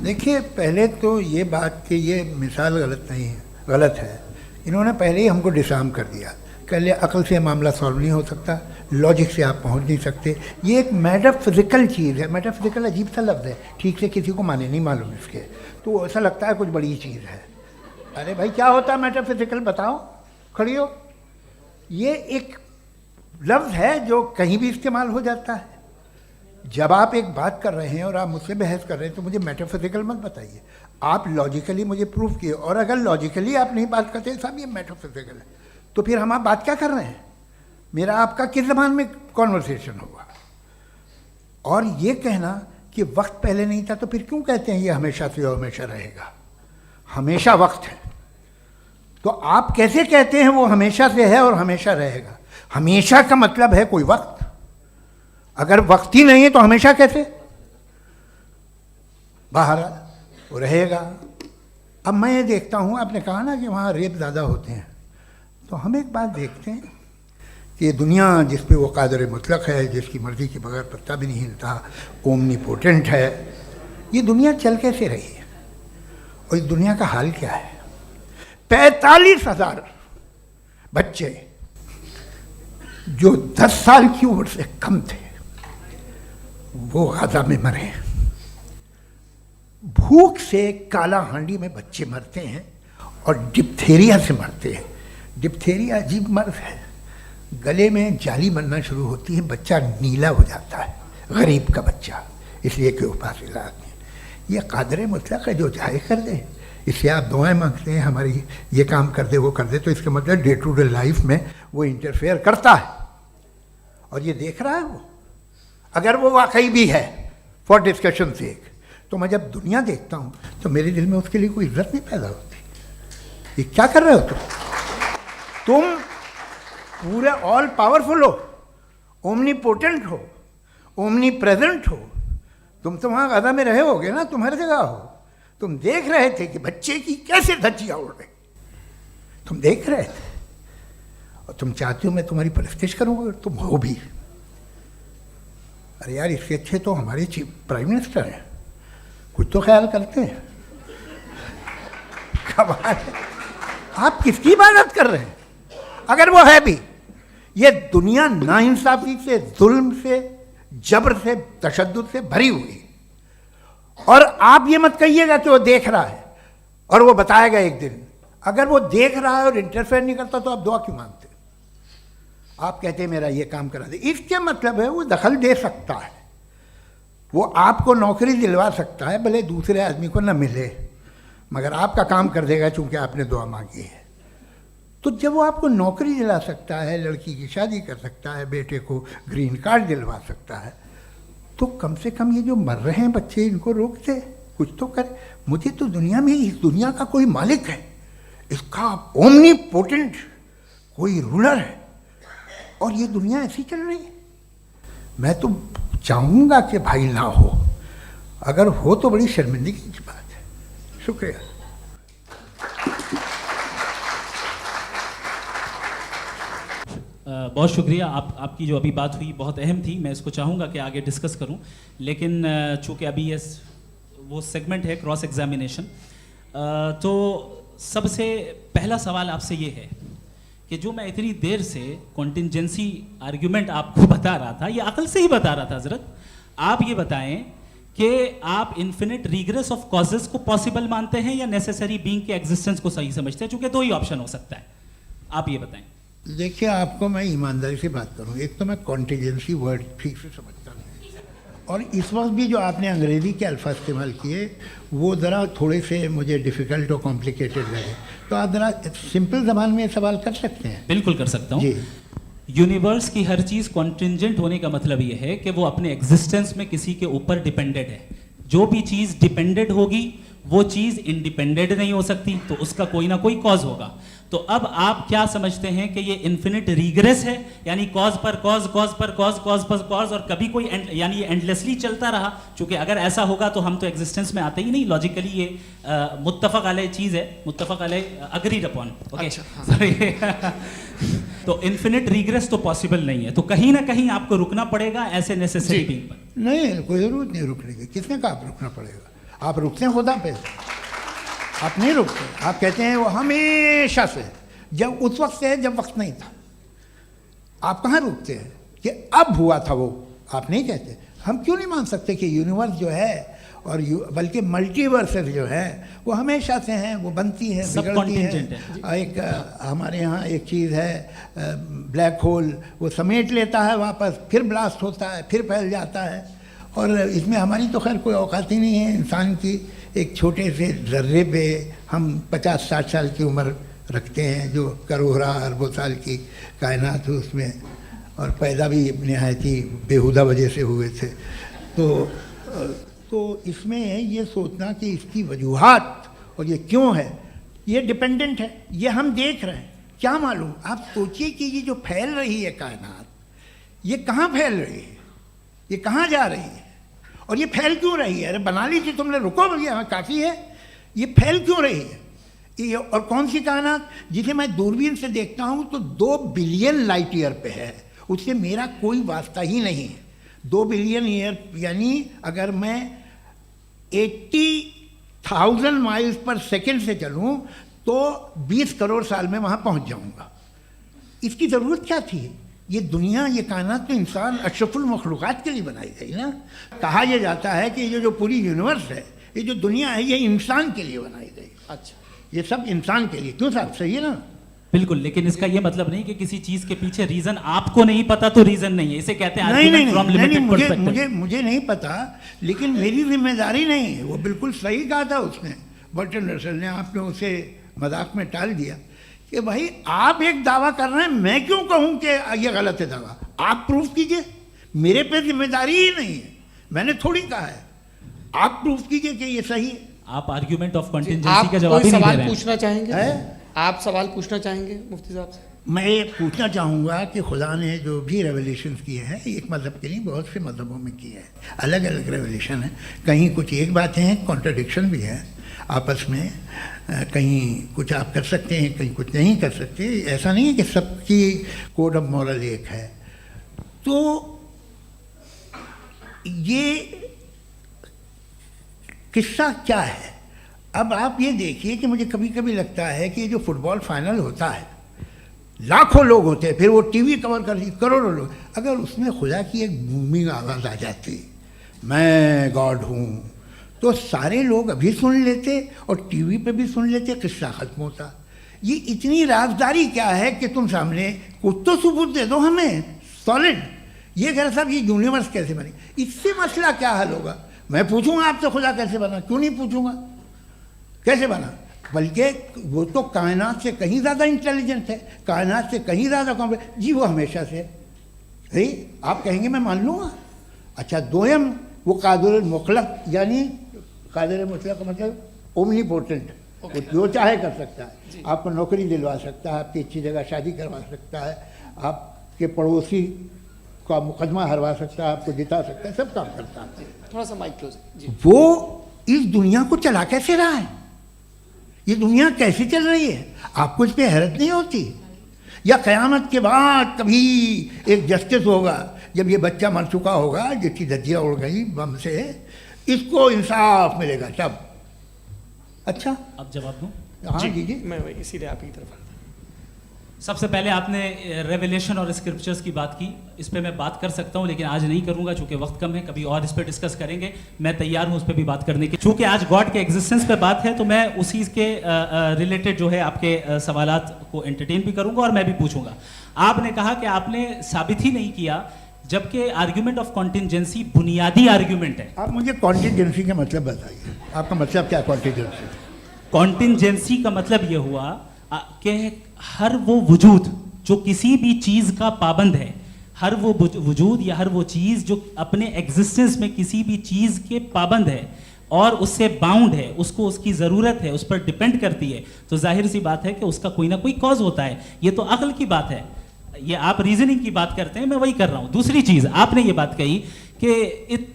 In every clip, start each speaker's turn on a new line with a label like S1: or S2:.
S1: देखिए, पहले तो ये बात कि ये मिसाल गलत नहीं है, गलत है। इन्होंने पहले ही हमको डिसार्म कर दिया। कह लिया अकल से मामला सॉल्व नहीं हो सकता, लॉजिक से आप पहुंच नहीं सकते। ये एक मेटाफिजिकल चीज़ है। मेटाफिजिकल अजीब सा लफ्ज़ है, ठीक से किसी को माने नहीं मालूम इसके, तो ऐसा लगता है कुछ बड़ी चीज़ है। अरे भाई, क्या होता है मेटाफिजिकल, बताओ, खड़ी हो। ये एक लफ्ज़ है जो कहीं भी इस्तेमाल हो जाता है। जब आप एक बात कर रहे हैं और आप मुझसे बहस कर रहे हैं तो मुझे मेटाफिजिकल मत बताइए, आप लॉजिकली मुझे प्रूव किए। और अगर लॉजिकली आप नहीं बात करते साहब ये मेटाफिजिकल है, तो फिर हम आप बात क्या कर रहे हैं? मेरा आपका किस ज़बान में कॉन्वर्सेशन होगा? और ये कहना कि वक्त पहले नहीं था, तो फिर क्यों कहते हैं ये हमेशा से और हमेशा रहेगा? हमेशा वक्त है, तो आप कैसे कहते हैं वो हमेशा से है और हमेशा रहेगा? हमेशा का मतलब है कोई वक्त, अगर वक्त ही नहीं है तो हमेशा कैसे? बाहर वो रहेगा। अब मैं ये देखता हूँ, आपने कहा ना कि वहाँ रेप ज़्यादा होते हैं, तो हम एक बात देखते हैं कि ये दुनिया जिस पे वो कादर मुतलक है, जिसकी मर्ज़ी के बगैर पत्ता भी नहीं हिलता, ओमनीपोटेंट है, ये दुनिया चल कैसे रही है? और इस दुनिया का हाल क्या है? 45,000 बच्चे जो 10 साल की उम्र से कम थे वो गाजा में मरे। भूख से काला हांडी में बच्चे मरते हैं और डिप्थेरिया से मरते हैं। डिप्थेरिया अजीब मर्ज है, गले में जाली बनना शुरू होती है, बच्चा नीला हो जाता है, गरीब का बच्चा, इसलिए कि उपास इलाज में। ये कादर मुतलक है, जो चाहे कर दे। इससे आप दुआएं मांगते हैं हमारी, ये काम कर दे वो कर दे, तो इसका मतलब डे टू डे लाइफ में वो इंटरफेयर करता है और ये देख रहा है वो। अगर वो वाकई भी है फॉर डिस्कशन सेक, तो मैं जब दुनिया देखता हूँ तो मेरे दिल में उसके लिए कोई इज्जत नहीं पैदा होती। ये क्या कर रहे हो तुम पूरे ऑल पावरफुल हो, ओमनीपोटेंट हो, ओमनी प्रेजेंट हो। तुम तो वहाँ गाजा में रहे होगे ना, तुम हर जगह हो। तुम देख रहे थे कि बच्चे की कैसे धज्जियाँ उड़ रही, तुम देख रहे थे और तुम चाहते हो मैं तुम्हारी परस्तिश करूँगा, तुम हो भी। अरे यार, इसके अच्छे तो हमारे चीफ प्राइम मिनिस्टर हैं, कुछ तो ख्याल करते हैं। कमाल है, आप किसकी इबादत कर रहे हैं? अगर वो है भी, ये दुनिया नाइंसाफी से, जुल्म से, जबर से, तशद्दुद से भरी हुई। और आप ये मत कहिएगा कि वो देख रहा है और वो बताएगा एक दिन। अगर वो देख रहा है और इंटरफेयर नहीं करता तो आप दुआ क्यों मांगते? आप कहते हैं मेरा ये काम करा दे, इसके मतलब है वो दखल दे सकता है, वो आपको नौकरी दिलवा सकता है, भले दूसरे आदमी को न मिले, मगर आपका काम कर देगा चूंकि आपने दुआ मांगी है। तो जब वो आपको नौकरी दिला सकता है, लड़की की शादी कर सकता है, बेटे को ग्रीन कार्ड दिलवा सकता है, तो कम से कम ये जो मर रहे हैं बच्चे, इनको रोक दे, कुछ तो करे। मुझे तो दुनिया में, इस दुनिया का कोई मालिक है, इसका ओमनीपोटेंट कोई रूलर है, और ये दुनिया ऐसी चल रही है। मैं तो चाहूँगा कि भाई ना हो, अगर हो तो बड़ी शर्मिंदगी की बात है। शुक्रिया।
S2: बहुत शुक्रिया। आपकी जो अभी बात हुई बहुत अहम थी, मैं इसको चाहूँगा कि आगे डिस्कस करूँ, लेकिन चूँकि अभी ये वो सेगमेंट है क्रॉस एग्जामिनेशन, तो सबसे पहला सवाल आपसे ये है कि जो मैं इतनी देर से कॉन्टिंजेंसी आर्ग्यूमेंट आपको बता रहा था, ये अकल से ही बता रहा था हजरत। आप ये बताएं कि आप इन्फिनिट रिग्रेस ऑफ कॉजेस को पॉसिबल मानते हैं या नेसेसरी बीइंग के एग्जिस्टेंस को सही समझते हैं? चूंकि दो ही ऑप्शन हो सकता है, आप ये बताएं।
S1: देखिए, आपको मैं ईमानदारी से बात करूँ, एक तो मैं कॉन्टिजेंसी वर्ड ठीक से समझता नहीं, और इस वक्त भी जो आपने अंग्रेज़ी के अल्फाज इस्तेमाल किए वो ज़रा थोड़े से मुझे डिफ़िकल्ट और कॉम्प्लिकेटेड लगे, तो आप ज़रा सिंपल ज़बान में सवाल कर सकते हैं?
S2: बिल्कुल कर सकता हूँ
S1: जी।
S2: यूनिवर्स की हर चीज़ कॉन्टिंजेंट होने का मतलब ये है कि वो अपने एग्जिस्टेंस में किसी के ऊपर डिपेंडेड है। जो भी चीज़ डिपेंडेड होगी वो चीज़ इंडिपेंडेंट नहीं हो सकती, तो उसका कोई ना कोई कॉज होगा। तो अब आप क्या समझते हैं कि ये इन्फिनिट रिग्रेस है, यानी कॉज पर कॉज, कॉज पर कॉज, कॉज पर कॉज, और कभी कोई यानी ये एंडलेसली चलता रहा? क्योंकि अगर ऐसा होगा तो हम तो एग्जिस्टेंस में आते ही नहीं। लॉजिकली ये मुत्तफक अलैह चीज़ है, मुत्तफक अलैह, अग्रीड अपॉन, ओके। तो इन्फिनिट रिग्रेस तो पॉसिबल नहीं है, तो कहीं ना कहीं आपको रुकना पड़ेगा ऐसे नेसेसरी बीइंग पर।
S1: नहीं, कोई ज़रूरत नहीं रुकने की। किसने कहा आप रुकना पड़ेगा? आप रुकते हैं खुदा पे? आप नहीं रुकते। आप कहते हैं वो हमेशा से, जब उस वक्त से है जब वक्त नहीं था। आप कहाँ रुकते हैं कि अब हुआ था वो? आप नहीं कहते। हम क्यों नहीं मान सकते कि यूनिवर्स जो है और बल्कि मल्टीवर्सेस जो है वो हमेशा से हैं, वो बनती है,
S2: सब
S1: बिगड़ती
S2: contingent
S1: है। एक हमारे यहाँ एक चीज़ है ब्लैक होल, वो समेट लेता है वापस, फिर ब्लास्ट होता है, फिर फैल जाता है। और इसमें हमारी तो खैर कोई औकात ही नहीं है इंसान की। एक छोटे से ज़र्रे पे हम 50-60 साल की उम्र रखते हैं, जो करोड़ों अरबों साल की कायनात है उसमें, और पैदा भी नहायत ही बेहुदा वजह से हुए थे। तो इसमें ये सोचना कि इसकी वजूहात और ये क्यों है, ये डिपेंडेंट है, ये हम देख रहे हैं, क्या मालूम। आप सोचिए कि ये जो फैल रही है कायनात, ये कहाँ फैल रही है, ये कहाँ जा रही है, और ये फैल क्यों रही है? अरे बना ली थी तुमने, रुको भैया, काफ़ी है। ये फैल क्यों रही है? ये और कौन सी कायनात जिसे मैं दूरबीन से देखता हूँ तो 2 बिलियन लाइट ईयर पे है, उससे मेरा कोई वास्ता ही नहीं है। 2 बिलियन ईयर यानी अगर मैं 80,000 माइल्स पर सेकेंड से चलूँ तो 20 करोड़ साल में वहाँ पहुँच जाऊँगा। इसकी ज़रूरत क्या थी? ये दुनिया, ये कायनात तो इंसान अशरफुल मखलूक़ात के लिए बनाई गई ना। कहा यह जाता है कि ये जो पूरी यूनिवर्स है, ये जो दुनिया है, ये इंसान के लिए बनाई गई।
S3: अच्छा,
S1: ये सब इंसान के लिए। क्यों साहब, सही है ना?
S2: बिल्कुल, लेकिन इसका ये मतलब नहीं कि किसी चीज के पीछे रीजन आपको नहीं पता तो रीजन नहीं है, इसे कहते हैं
S1: नहीं,
S2: argument from limited perspective।
S1: मुझे नहीं पता, लेकिन मेरी जिम्मेदारी नहीं है। वो बिल्कुल सही कहा था उसने, बर्टन रसल ने। आपने उसे मजाक में टाल दिया कि भाई आप एक दावा कर रहे हैं, मैं क्यों कहूँ कि ये गलत है दावा? आप प्रूफ कीजिए, मेरे पे जिम्मेदारी ही नहीं है, मैंने थोड़ी कहा है। आप प्रूफ कीजिए कि ये सही है।
S2: आप आर्ग्यूमेंट ऑफ कंटिजेंसी
S3: आप
S2: का जवाब
S3: कोई
S2: ही नहीं दे
S3: सवाल
S2: रहे हैं।
S3: पूछना चाहेंगे?
S1: है?
S3: आप सवाल पूछना चाहेंगे मुफ्ती साहब से?
S1: मैं ये पूछना चाहूँगा कि खुदा ने जो भी रेवलेशन किए हैं, एक मज़हब के नहीं, बहुत से मज़हबों में किए हैं। अलग अलग रेवलेशन है, कहीं कुछ एक बातें हैं, कॉन्ट्रडिक्शन भी है आपस में। कहीं कुछ आप कर सकते हैं, कहीं कुछ नहीं कर सकते। ऐसा नहीं है कि सबकी कोड ऑफ मॉरल एक है। तो ये किस्सा क्या है? अब आप ये देखिए कि मुझे कभी कभी लगता है कि ये जो फुटबॉल फाइनल होता है, लाखों लोग होते हैं, फिर वो टीवी कवर कर रही, करोड़ों लोग, अगर उसमें खुदा की एक बूमिंग आवाज़ आ जाती, मैं गॉड हूँ, तो सारे लोग अभी सुन लेते और टीवी पे भी सुन लेते, किस्सा ख़त्म होता। ये इतनी राजदारी क्या है कि तुम सामने कुछ तो सबूत दे दो हमें सॉलिड। ये कह साहब ये यूनिवर्स कैसे बनी, इससे मसला क्या हल होगा? मैं पूछूंगा आपसे खुदा कैसे बना? क्यों नहीं पूछूंगा कैसे बना? बल्कि वो तो कायनात से कहीं ज़्यादा इंटेलिजेंट है, कायनात से कहीं ज़्यादा कॉम्प्लेक्स। जी वो हमेशा से है। आप कहेंगे मैं मान लूँगा। अच्छा, दोयम वो कादिर मुतलक, यानी कादिर मुतलक का मतलब ओमनीपोटेंट, वो जो चाहे कर सकता है। आपको नौकरी दिलवा सकता है, आपकी अच्छी जगह शादी करवा सकता है, आपके पड़ोसी का मुकदमा हरवा सकता है, आपको जिता सकता है, सब काम करता है।
S3: थोड़ा सा माइक क्लोज जी।
S1: वो इस दुनिया को चला कैसे रहा है? ये दुनिया कैसे चल रही है? आपको इस पर हैरत नहीं होती? या क़यामत के बाद कभी एक जस्टिस होगा, जब ये बच्चा मर चुका होगा जिसकी धज्जियाँ उड़ गई बम से, इसको इंसाफ मिलेगा तब? अच्छा,
S2: अब जवाब दूं?
S1: हाँ
S3: जी,
S1: दीजिए।
S3: मैं वही इसीलिए आप की तरफ आता।
S2: सबसे पहले आपने रेवलेशन और स्क्रिप्चर्स की बात की, इस पे मैं बात कर सकता हूँ लेकिन आज नहीं करूँगा चूँकि वक्त कम है, कभी और इस पे डिस्कस करेंगे। मैं तैयार हूँ उस पे भी बात करने की। चूँकि आज गॉड के एग्जिस्टेंस पे बात है तो मैं उसी के रिलेटेड जो है आपके सवालात को एंटरटेन भी करूँगा और मैं भी पूछूंगा। आपने कहा कि आपने साबित ही नहीं किया, जबकि आर्ग्यूमेंट ऑफ कॉन्टिजेंसी बुनियादी आर्ग्यूमेंट है।
S1: आप मुझे कॉन्टिजेंसी का मतलब बताइए, आपका मतलब क्या कॉन्टिजेंसी?
S2: कॉन्टिजेंसी का मतलब यह हुआ कि हर वो वजूद जो किसी भी चीज़ का पाबंद है, हर वो वजूद या हर वो चीज़ जो अपने एग्जिस्टेंस में किसी भी चीज़ के पाबंद है और उससे बाउंड है, उसको उसकी ज़रूरत है, उस पर डिपेंड करती है, तो जाहिर सी बात है कि उसका कोई ना कोई कॉज होता है। ये तो अक्ल की बात है, ये आप रीजनिंग की बात करते हैं, मैं वही कर रहा हूँ। दूसरी चीज़ आपने ये बात कही कि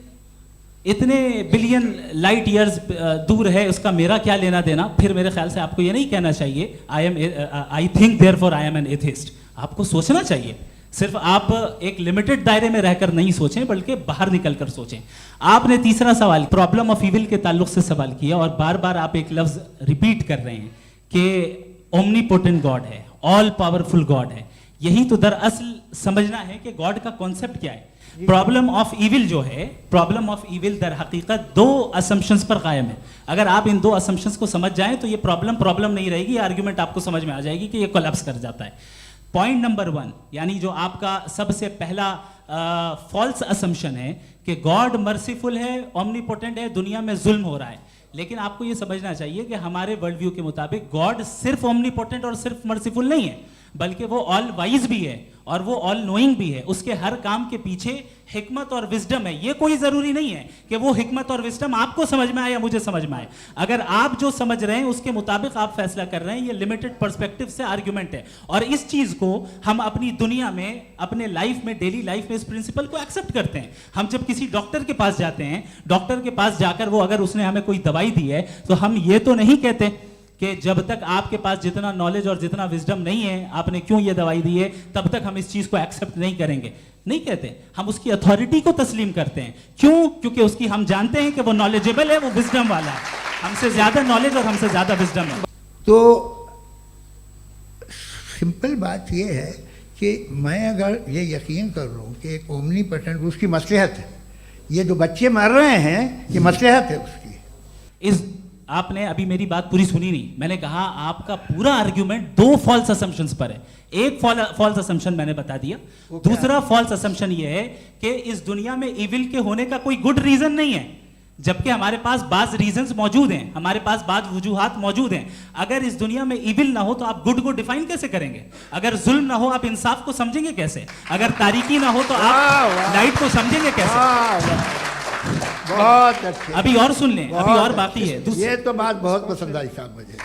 S2: इतने बिलियन लाइट ईयर्स दूर है, उसका मेरा क्या लेना देना। फिर मेरे ख्याल से आपको ये नहीं कहना चाहिए I think therefore I am an atheist. आपको सोचना चाहिए, सिर्फ आप एक लिमिटेड दायरे में रहकर नहीं सोचें बल्कि बाहर निकलकर सोचें। आपने तीसरा सवाल प्रॉब्लम ऑफ इविल के ताल्लुक से सवाल किया और बार बार आप एक लफ्ज रिपीट कर रहे हैं कि ओमनीपोटेंट गॉड है, ऑल पावरफुल गॉड है। यही तो दरअसल समझना है कि गॉड का कॉन्सेप्ट क्या है। प्रॉब्लम ऑफ इविल जो है, प्रॉब्लम ऑफ इविल दर हकीकत दो असम्पशंस पर कायम है। अगर आप इन दो असम्पशंस को समझ जाएं तो ये प्रॉब्लम नहीं रहेगी, आर्ग्यूमेंट आपको समझ में आ जाएगी कि ये कोलैप्स कर जाता है। पॉइंट नंबर 1 यानी जो आपका सबसे पहला फॉल्स असम्पशन है कि गॉड मर्सीफुल है, ओमनीपोटेंट है, दुनिया में जुल्म हो रहा है। लेकिन आपको ये समझना चाहिए कि हमारे वर्ल्ड व्यू के मुताबिक गॉड सिर्फ ओमनीपोटेंट और सिर्फ मर्सीफुल नहीं है, बल्कि वो ऑल वाइज भी है और वो ऑल नोइंग भी है। उसके हर काम के पीछे हिकमत और विजडम है। ये कोई जरूरी नहीं है कि वो हिकमत और विजडम आपको समझ में आए या मुझे समझ में आए। अगर आप जो समझ रहे हैं उसके मुताबिक आप फैसला कर रहे हैं, ये लिमिटेड पर्सपेक्टिव से आर्ग्यूमेंट है। और इस चीज को हम अपनी दुनिया में, अपने लाइफ में, डेली लाइफ में इस प्रिंसिपल को एक्सेप्ट करते हैं। हम जब किसी डॉक्टर के पास जाते हैं, डॉक्टर के पास जाकर वो अगर उसने हमें कोई दवाई दी है तो हम ये तो नहीं कहते कि जब तक आपके पास जितना नॉलेज और जितना विजडम नहीं है, आपने क्यों ये दवाई दी है, तब तक हम इस चीज को एक्सेप्ट नहीं करेंगे। नहीं कहते, हम उसकी अथॉरिटी को तस्लीम करते हैं। क्यों? क्योंकि उसकी हम जानते हैं कि वो नॉलेजेबल है, वो विजडम वाला है, हमसे ज्यादा नॉलेज और हमसे ज्यादा विजडम है।
S1: तो सिंपल बात ये है कि मैं अगर ये यकीन कर रहा हूँ कि एक ओमनीपोटेंट, उसकी मसलहत है, ये जो बच्चे मर रहे हैं ये मसलहत है उसकी।
S2: इस आपने अभी मेरी बात पूरी सुनी नहीं। मैंने कहा आपका पूरा आर्ग्यूमेंट दो फॉल्स असम्पशंस पर है। एक फॉल्स असम्पशन मैंने बता दिया, दूसरा फॉल्स असम्पशन ये है कि इस दुनिया में इविल के होने का कोई गुड रीजन नहीं है, जबकि हमारे पास बाज रीजंस मौजूद हैं, हमारे पास बाज वजूहात मौजूद हैं। अगर इस दुनिया में इविल ना हो तो आप गुड को डिफाइन कैसे करेंगे? अगर जुल्म ना हो आप इंसाफ को समझेंगे कैसे? अगर तारीकी ना हो तो आप लाइट को समझेंगे कैसे?
S1: बहुत अच्छे।
S2: अभी और सुन लें, अभी और बाकी है।
S1: ये तो बात बहुत पसंद आई साहब मुझे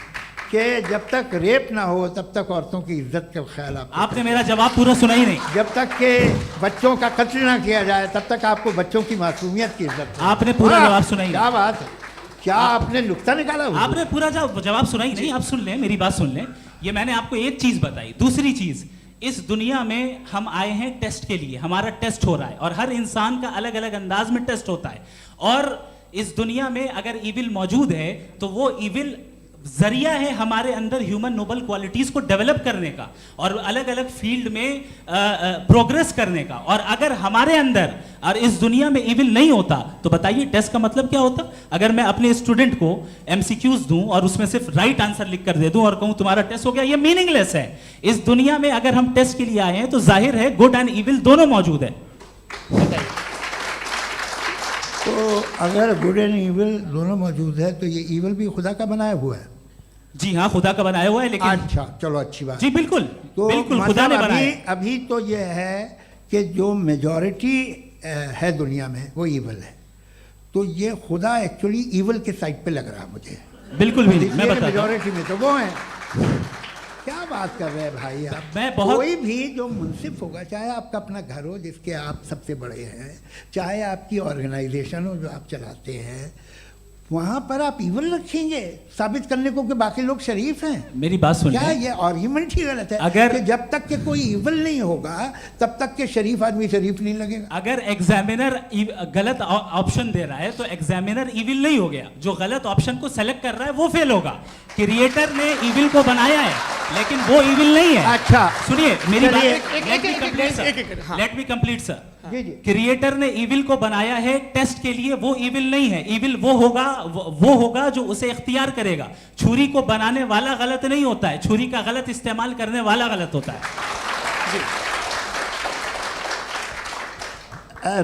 S1: कि जब तक रेप ना हो तब तक औरतों की इज्जत का ख्याल
S2: आपने मेरा जवाब पूरा सुना ही नहीं।
S1: जब तक के बच्चों का कत्ल ना किया जाए तब तक आपको बच्चों की मासूमियत की इज्जत।
S2: आपने पूरा जवाब सुना ही नहीं।
S1: क्या बात है, क्या आपने नुक्ता निकाला?
S2: आपने पूरा जवाब सुना ही नहीं। आप सुन लें, मेरी बात सुन लें। ये मैंने आपको एक चीज बताई। दूसरी चीज, इस दुनिया में हम आए हैं टेस्ट के लिए, हमारा टेस्ट हो रहा है और हर इंसान का अलग अलग अंदाज में टेस्ट होता है। और इस दुनिया में अगर इविल मौजूद है तो वो इविल जरिया है हमारे अंदर ह्यूमन नोबल क्वालिटीज को डेवलप करने का और अलग अलग फील्ड में प्रोग्रेस करने का। और अगर हमारे अंदर और इस दुनिया में इविल नहीं होता तो बताइए टेस्ट का मतलब क्या होता? अगर मैं अपने स्टूडेंट को एमसीक्यूज दूं और उसमें सिर्फ राइट आंसर लिख कर दे दूं और कहूं तुम्हारा टेस्ट हो गया, ये मीनिंगलेस है। इस दुनिया में अगर हम टेस्ट के लिए आए हैं तो जाहिर है गुड एंड इविल दोनों मौजूद है।
S1: तो अगर गुड एंड इविल दोनों मौजूद है तो ये इविल भी खुदा का बनाया हुआ है?
S2: जी हाँ, खुदा का बनाया हुआ है। लेकिन
S1: अच्छा, चलो अच्छी बात।
S2: जी बिल्कुल,
S1: तो
S2: बिल्कुल खुदा ने बनाया।
S1: अभी तो ये है कि जो मेजॉरिटी है दुनिया में वो इविल है, तो ये खुदा एक्चुअली इविल के साइड पे लग रहा है मुझे।
S2: बिल्कुल भी मैं बताता हूं।
S1: मेजॉरिटी में तो वो है। क्या बात कर रहे हैं भाई आप?
S2: मैं बहुत
S1: कोई भी जो मुंसिफ होगा, चाहे आपका अपना घर हो जिसके आप सबसे बड़े हैं, चाहे आपकी ऑर्गेनाइजेशन हो जो आप चलाते हैं, वहां पर आप इविल रखेंगे साबित करने को कि बाकी लोग शरीफ हैं।
S2: मेरी बात सुन
S1: क्या ये आर्ग्यूमेंट ही गलत है?
S2: अगर
S1: कि जब तक के कोई इविल नहीं होगा तब तक के शरीफ आदमी शरीफ नहीं लगेगा।
S2: अगर एग्जामिनर गलत ऑप्शन दे रहा है तो एग्जामिनर इविल नहीं हो गया। जो गलत ऑप्शन को सेलेक्ट कर रहा है वो फेल होगा। क्रिएटर ने इविल को बनाया है लेकिन वो इविल नहीं है।
S1: अच्छा
S2: सुनिए मेरी बात,
S3: हाँ।
S2: Let me complete sir.
S1: जी जी।
S2: क्रिएटर ने इविल को बनाया है टेस्ट के लिए, वो इविल नहीं है। इविल वो होगा जो उसे इख्तियार करेगा। छुरी को बनाने वाला गलत नहीं होता है, छुरी का गलत इस्तेमाल करने वाला गलत होता है।
S3: जी।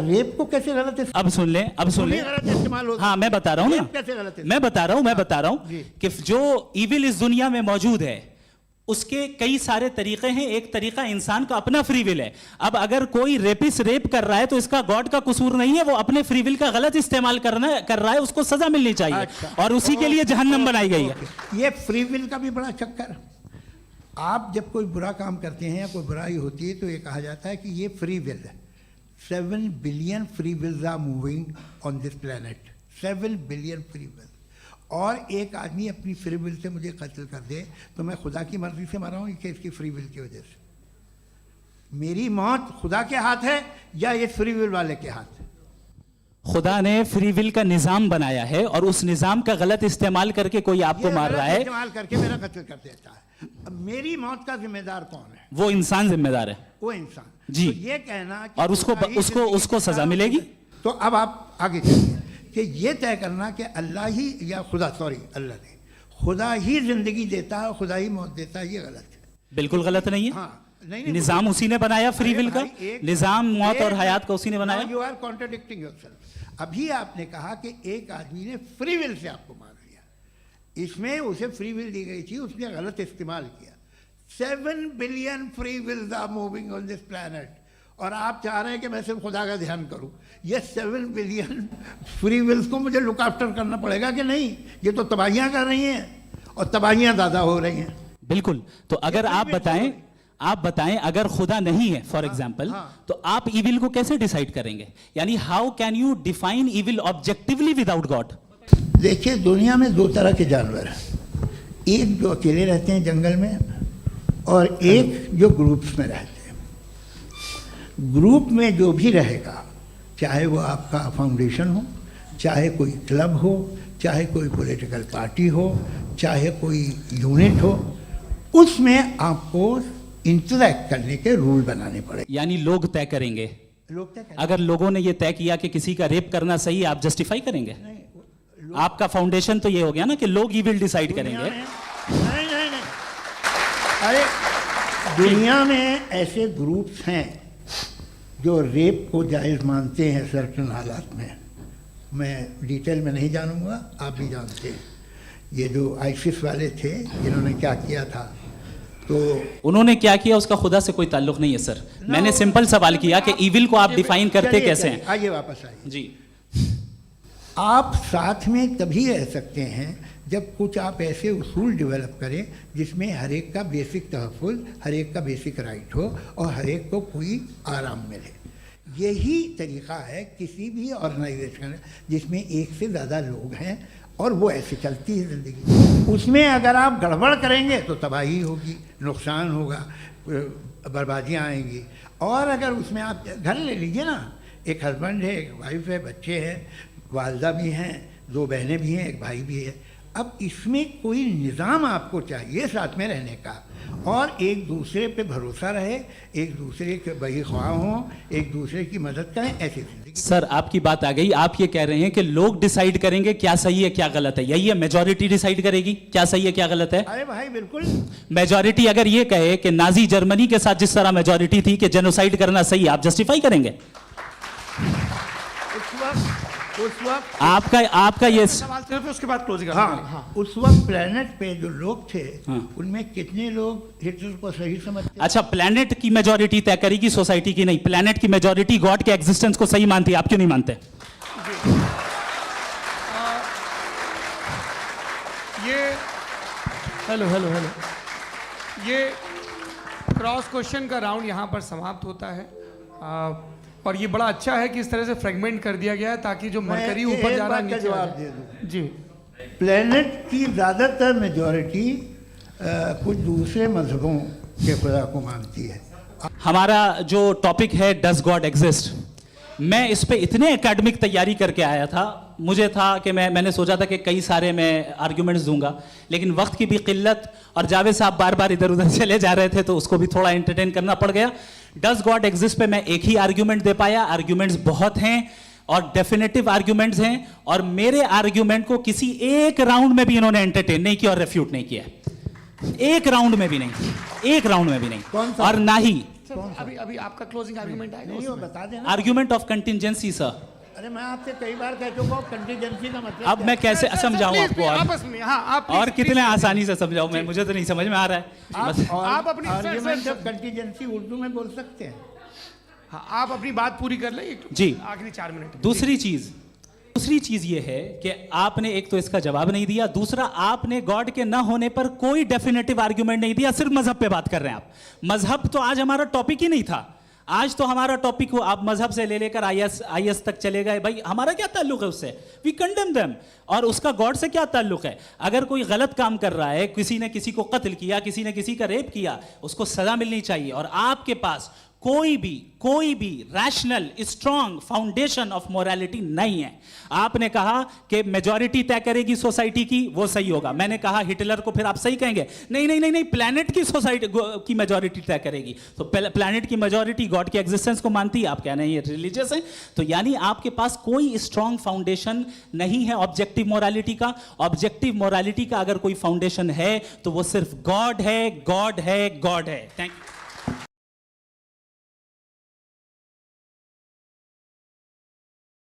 S1: रेप को कैसे गलत है?
S2: अब सुन लें, अब सुन लें।
S1: गलत इस्तेमाल होता है।
S2: हाँ मैं बता रहा हूँ ना,
S1: कैसे गलत है?
S2: मैं बता रहा हूँ कि जो इविल इस दुनिया में मौजूद है उसके कई सारे तरीके हैं। एक तरीका इंसान का अपना फ्री विल है। अब अगर कोई रेपिस्ट रेप कर रहा है तो इसका गॉड का कसूर नहीं है, वो अपने फ्री विल का गलत इस्तेमाल कर रहा है, उसको सजा मिलनी चाहिए।
S1: अच्छा।
S2: और उसी के लिए जहन्नम बनाई गई है।
S1: ये फ्री विल का भी बड़ा चक्कर। आप जब कोई बुरा काम करते हैं या कोई बुराई होती है तो ये कहा जाता है कि ये फ्री विल है। 7 billion free wills are moving on this planet. 7 billion free will. और एक आदमी अपनी फ्री विल से मुझे कत्ल कर दे तो मैं खुदा की मर्जी से मरा हूँ कि इसकी फ्री विल की वजह से? मेरी मौत खुदा के हाथ है या ये फ्री विल वाले के हाथ है?
S2: खुदा ने फ्री विल का निजाम बनाया है और उस निजाम का गलत इस्तेमाल करके कोई आपको
S1: ये
S2: मार
S1: गलत
S2: रहा है,
S1: इस्तेमाल करके मेरा कत्ल कर देता है। अब मेरी मौत का जिम्मेदार कौन है?
S2: वो इंसान जिम्मेदार है।
S1: वो इंसान।
S2: जी।
S1: तो ये कहना कि
S2: और उसको
S1: खुदा ही
S2: उसको
S1: जिंदगी
S2: उसको
S1: देता
S2: सजा
S1: है,
S2: मिलेगी।
S1: तो अब आप आगे चलिए कि ये तय करना कि अल्लाह ही या खुदा, सॉरी अल्लाह नहीं, खुदा ही जिंदगी देता है, खुदा ही मौत देता है, ये गलत है।
S2: बिल्कुल गलत नहीं है।
S1: हाँ, नहीं, नहीं,
S2: निजाम उसी ने बनाया फ्री विल का, निजाम मौत और हयात का उसी ने बनाया।
S1: You are contradicting yourself. अभी आपने कहा कि एक आदमी ने फ्री विल से आपको मार दिया, इसमें उसे फ्री विल दी गई थी, उसने गलत इस्तेमाल किया। 7 billion free wills are moving on this planet, और आप चाह रहे हैं कि मैं सिर्फ खुदा का ध्यान करूं। ये 7 बिलियन फ्री विल्स को मुझे लुक आफ्टर करना पड़ेगा कि नहीं? ये तो तबाहियां कर रही हैं और तबाहियां ज़्यादा हो रही हैं।
S2: बिल्कुल। तो अगर आप बताएं अगर खुदा नहीं है फॉर एग्जाम्पल, तो आप इविल को कैसे डिसाइड करेंगे? यानी how can you define evil objectively without God?
S1: देखिए, दुनिया में 2 तरह के जानवर हैं, एक जो अकेले रहते हैं जंगल में और एक जो ग्रुप्स में रहते हैं। ग्रुप में जो भी रहेगा, चाहे वो आपका फाउंडेशन हो, चाहे कोई क्लब हो, चाहे कोई पॉलिटिकल पार्टी हो, चाहे कोई यूनिट हो, उसमें आपको इंटरैक्ट करने के रूल बनाने पड़ेंगे।
S2: यानी लोग तय करेंगे।
S1: लोग तय
S2: अगर लोगों ने ये तय किया कि किसी का रेप करना सही है, आप जस्टिफाई करेंगे? आपका फाउंडेशन तो ये हो गया ना कि लोग ही विल डिसाइड करेंगे।
S1: नहीं नहीं नहीं, अरे दुनिया में ऐसे ग्रुप्स हैं जो रेप को जायज़ मानते हैं सर्टेन हालात में। मैं डिटेल में नहीं जानूंगा, आप भी जानते हैं। ये जो आईसिस वाले थे, इन्होंने क्या किया था, तो
S2: उन्होंने क्या किया उसका खुदा से कोई ताल्लुक नहीं है सर। मैंने सिंपल सवाल किया कि इविल को आप डिफाइन करते कैसे हैं?
S1: आइए वापस आइए
S2: जी।
S1: आप साथ में तभी रह सकते हैं जब कुछ आप ऐसे उसूल डेवलप करें जिसमें हर एक का बेसिक तहफ़्फ़ुज़, हर एक का बेसिक राइट हो और हर एक को कोई आराम मिले। यही तरीक़ा है किसी भी ऑर्गेनाइजेशन जिसमें एक से ज़्यादा लोग हैं और वो ऐसे चलती है ज़िंदगी। उसमें अगर आप गड़बड़ करेंगे तो तबाही होगी, नुकसान होगा, बर्बादियाँ आएंगी। और अगर उसमें आप घर ले लीजिए ना, एक हस्बैंड है, एक वाइफ है, बच्चे हैं, वालदा भी हैं, 2 बहनें भी हैं, एक भाई भी है। अब इसमें कोई निज़ाम आपको चाहिए साथ में रहने का, और एक दूसरे पे भरोसा रहे, एक दूसरे के बहीख्वाह हों, एक दूसरे की मदद करें, ऐसी जिंदगी।
S2: सर आपकी बात आ गई। आप ये कह रहे हैं कि लोग डिसाइड करेंगे क्या सही है क्या गलत है, यही है? मेजॉरिटी डिसाइड करेगी क्या सही है क्या गलत है?
S1: अरे भाई बिल्कुल।
S2: मेजॉरिटी अगर ये कहे कि नाजी जर्मनी के साथ जिस तरह मेजॉरिटी थी कि जेनोसाइड करना सही, आप जस्टिफाई करेंगे?
S1: उस वक्त
S2: आपका ये
S3: सवाल सिर्फ उसके बाद क्लोजिंग।
S1: हाँ, उस वक्त प्लेनेट पे जो लोग थे, उनमें कितने लोग हिटलर को सही समझते?
S2: अच्छा, प्लेनेट की मेजॉरिटी तय करेगी, सोसाइटी की नहीं। प्लेनेट की मेजॉरिटी गॉड के एग्जिस्टेंस को सही मानती है, आप क्यों नहीं मानते?
S3: ये हेलो ये क्रॉस क्वेश्चन का राउंड यहाँ पर समाप्त होता है। और ये बड़ा अच्छा है कि इस तरह से फ्रेगमेंट कर दिया गया है ताकि जो मरकरी ऊपर जा रहा है नीचे
S1: जवाब
S3: आ
S1: दे
S3: जाए।
S1: दूं।
S3: जी।
S1: प्लेनेट की ज़्यादातर मेजॉरिटी कुछ दूसरे मजहबों के खुदा को मानती है।
S2: हमारा जो टॉपिक है डज गॉड एग्जिस्ट, मैं इस पे इतने एकेडमिक तैयारी करके आया था। मुझे था कि मैंने सोचा था कि कई सारे मैं आर्ग्यूमेंट्स दूंगा, लेकिन वक्त की भी किल्लत और जावेद साहब बार बार इधर उधर चले जा रहे थे तो उसको भी थोड़ा एंटरटेन करना पड़ गया। डज गॉड एग्जिस्ट पे मैं एक ही आर्ग्यूमेंट दे पाया। आर्ग्यूमेंट्स बहुत हैं और डेफिनेटिव आर्ग्यूमेंट्स हैं, और मेरे आर्ग्यूमेंट को किसी एक राउंड में भी इन्होंने एंटरटेन नहीं किया और रेफ्यूट नहीं किया। एक राउंड में भी नहीं, एक राउंड में भी नहीं। और ना ही
S3: अभी आपका क्लोजिंग आर्गुमेंट आएगा,
S1: नहीं, वो बता देना।
S2: Argument of contingency sir.
S1: अरे मैं आपसे कई बार कह चुका हूँ कंटीजेंसी का मतलब
S2: अब मैं कैसे समझाऊं आपको? और कितने आसानी से समझाऊं मैं? मुझे तो नहीं समझ में आ रहा है।
S3: आप अपनी
S1: आर्ग्यूमेंट ऑफ कंटीजेंसी उर्दू में बोल सकते हैं।
S3: हाँ, आप अपनी बात पूरी कर लें
S2: जी,
S3: आखिरी 4 मिनट।
S2: दूसरी चीज ये है कि आपने एक तो इसका जवाब नहीं दिया, दूसरा आपने गॉड के ना होने पर कोई डेफिनेटिव आर्ग्यूमेंट नहीं दिया। सिर्फ मजहब पे बात कर रहे हैं आप। मजहब तो आज हमारा टॉपिक ही नहीं था। आज तो हमारा टॉपिक हो, आप मजहब से ले लेकर आईएस तक चले गए। भाई हमारा क्या ताल्लुक है उससे? We condemn them. और उसका गॉड से क्या ताल्लुक है? अगर कोई गलत काम कर रहा है, किसी ने किसी को कत्ल किया, किसी ने किसी का रेप किया, उसको सजा मिलनी चाहिए। और आपके पास कोई भी rational strong foundation of morality नहीं है। आपने कहा कि मेजॉरिटी तय करेगी सोसाइटी की, वो सही होगा। मैंने कहा हिटलर को फिर आप सही कहेंगे, नहीं नहीं नहीं नहीं, प्लैनेट की सोसाइटी की मेजॉरिटी तय करेगी। तो प्लैनेट की मेजॉरिटी गॉड के एग्जिस्टेंस को मानती है, आप कह रहे हैं ये रिलीजियस है। तो यानी आपके पास कोई स्ट्रॉन्ग फाउंडेशन नहीं है ऑब्जेक्टिव मोरालिटी का। ऑब्जेक्टिव मोरालिटी का अगर कोई फाउंडेशन है तो वो सिर्फ गॉड है, गॉड है, गॉड है। Thank you.